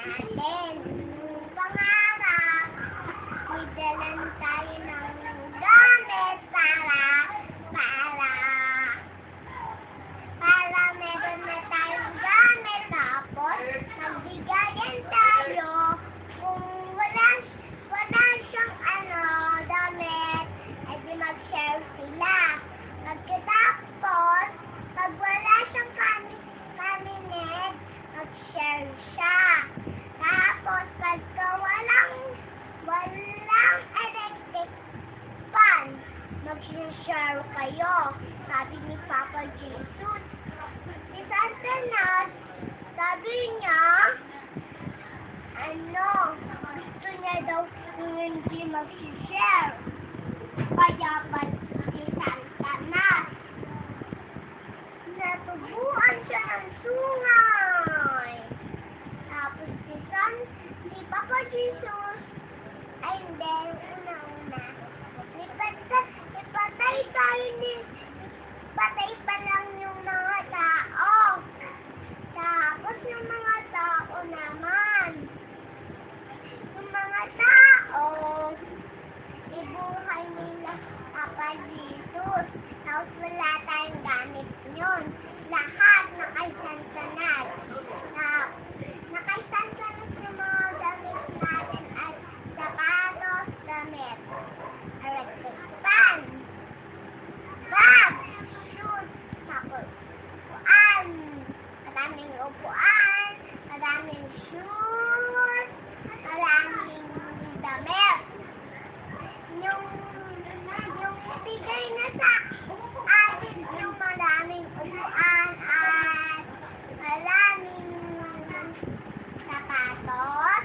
natin. Yung pangarap, idalan tayo ng gamit para meron na tayong gamit. Tapos, magbigayan tayo. Kung wala siyang damit, edi mag-share sila. Pagkatapos, pag wala siyang kaninid, mag-share siya. Tapos, pagka walang electric fan, mag-share kayo. Sabi ni Papa Jesus. Si Santa Claus, sabi niya, gusto niya daw kung hindi mag-share. Kaya pa si Santa Claus, natubuan siya ng sungay. Tapos si Papa Jesus, ay hindi, una-una. Patay pa lang yung mga tao. Tapos yung mga tao naman. Yung mga tao, ibuhay nila Papa Jesus. Tapos wala tayong gamit yun. Lahat nakaisansanad. Nakaisansanad yung mga gamit natin ay sapatos, damit, electric fan, bag, shoes, tapos upuan. Maraming upuan, maraming shoes, maraming damit. Yung bigay na sa atin yung maraming upuan at maraming sapatos.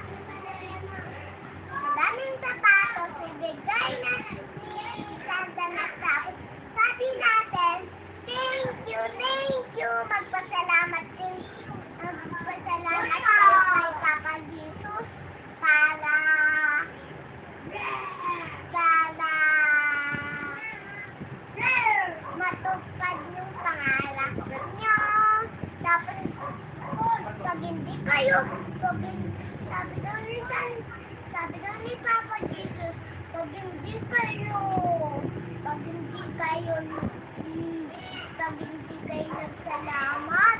Maraming sapatos, ibigay na ni Santa Claus. Tapos sabi natin, thank you, magpasalamat kayo kay Papa Jesus para matupad yung pangarap niyo. Tapos, pag hindi kayo, sabi daw ni Papa Jesus, pag hindi kayo nagsalamat,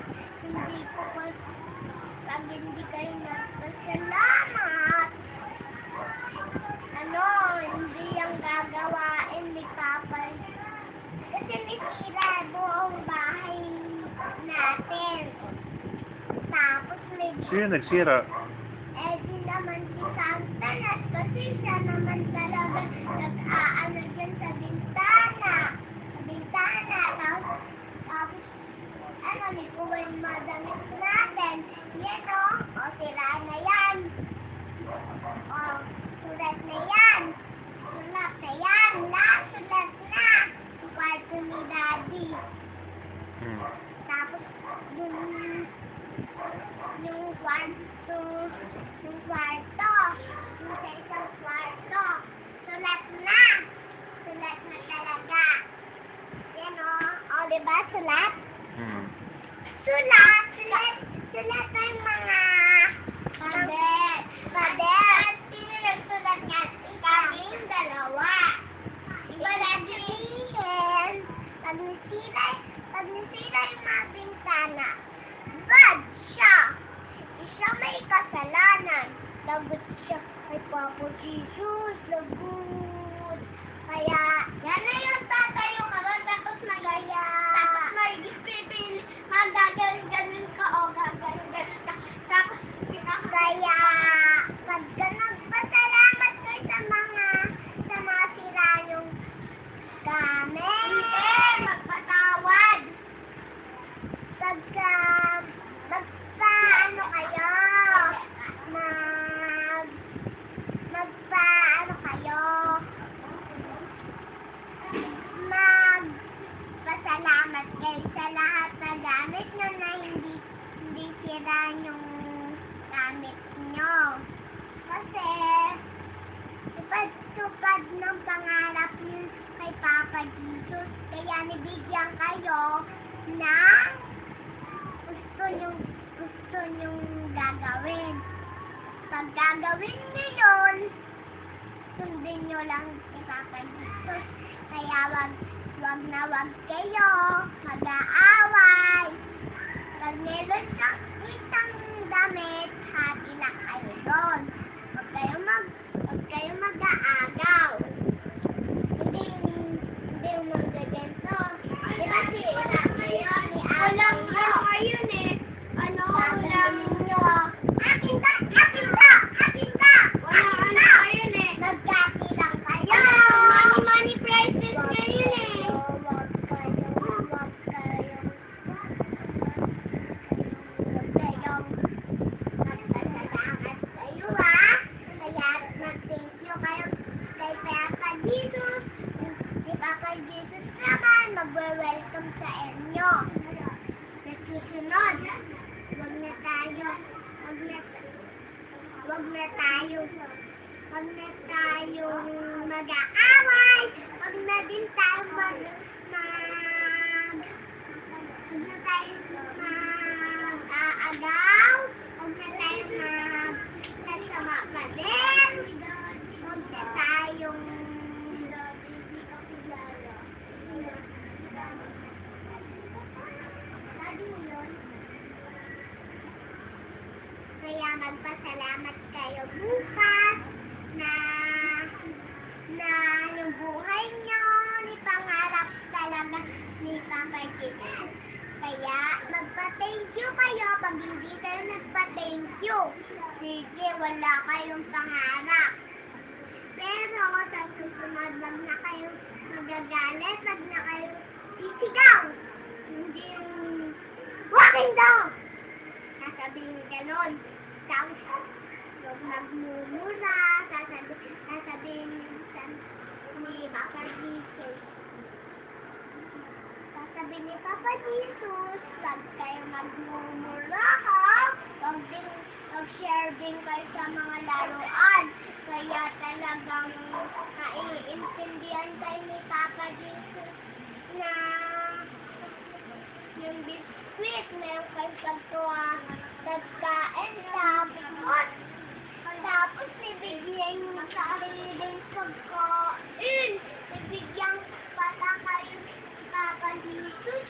pag hindi kayo nagpasalamat, hindi yung gagawain ni Papa. Kasi nasira buong bahay natin. Tapos Sino nagsira? di naman si Santa Claus kasi siya naman talaga nag-aano dyan sa bintana. Tapos, likuan yung mga damit natin. Yan sira na yan. Sulat na yan. Sulat na. Yung kwarto ni Daddy. Tapos, yung kwarto, yung sa isang kwarto, sulat na talaga. Yan diba sulat? Sulat ang mga pader. Sino nagsulat niyan? Kaming dalawa. Wala din. Pag nasira yung mga bintana, bad siya. Siya may kasalanan. Lagot siya kay Papa Jesus. Lagot. Kaya, yan na yung tatayo ka ba? Tapos nagaya. Tapos may pipili. Magagaling ka gagaling ka. Tapos, kaya, pagka nagpasalamat kayo sa mga sira yung gamit. Hindi, magpatawad. Pagka magpaano kayo? Magpasalamat kayo sa lahat na gamit na hindi sira yung gamit nyo. Kasi, tupad ng pangarap niyo kay Papa Jesus. Kaya nabigyan kayo ng gagawin niyo yun, sundin niyo lang si Papa Jesus. Kaya wag na wag kayo mag-aaway. Pag meron kang isang damit, hati lang kayo doon. Huwag kayo mag-aagaw. Hindi mo magagento. Kasi walang ayun eh. Walang nyo. Akin ka! Walang ayun eh. Nagkati lang kayo. Money prices ngayon eh. Huwag kayong magpasalamat kayo ah. Kaya mag-thank you kayo kay Papa Jesus. Si Papa Jesus naman magwe-welcome sa inyo. Nasusunod. Huwag na tayong mag-aaway. Huwag na din tayo mag-aagaw. Huwag na tayong magsasama pa din. Huwag na tayong kaya magpasalamat kayo bukas na yung buhay nyo ni pangarap talaga ni Papa Jesus. Kaya magpa-thank you kayo pag hindi kayo nagpa-thank you. Sige, wala kayong pangarap. Pero sa susunod, wag na kayo magagalit, wag na kayo sisigaw. Hindi yung walking down. Sasabihin ganon. Tapos, huwag magmumura. Sasabihin ni Papa Jesus. Sasabihin ni Papa Jesus, huwag kayo magmumura ha. Mag-share din kayo sa mga laruan. Kaya talagang naiintindihan kayo ni Papa Jesus na yung biskuit, meron kayo pagtuwa nagkain tapos bibigyan yung sariling pagkain. Bibigyan pala kayo Papa Jesus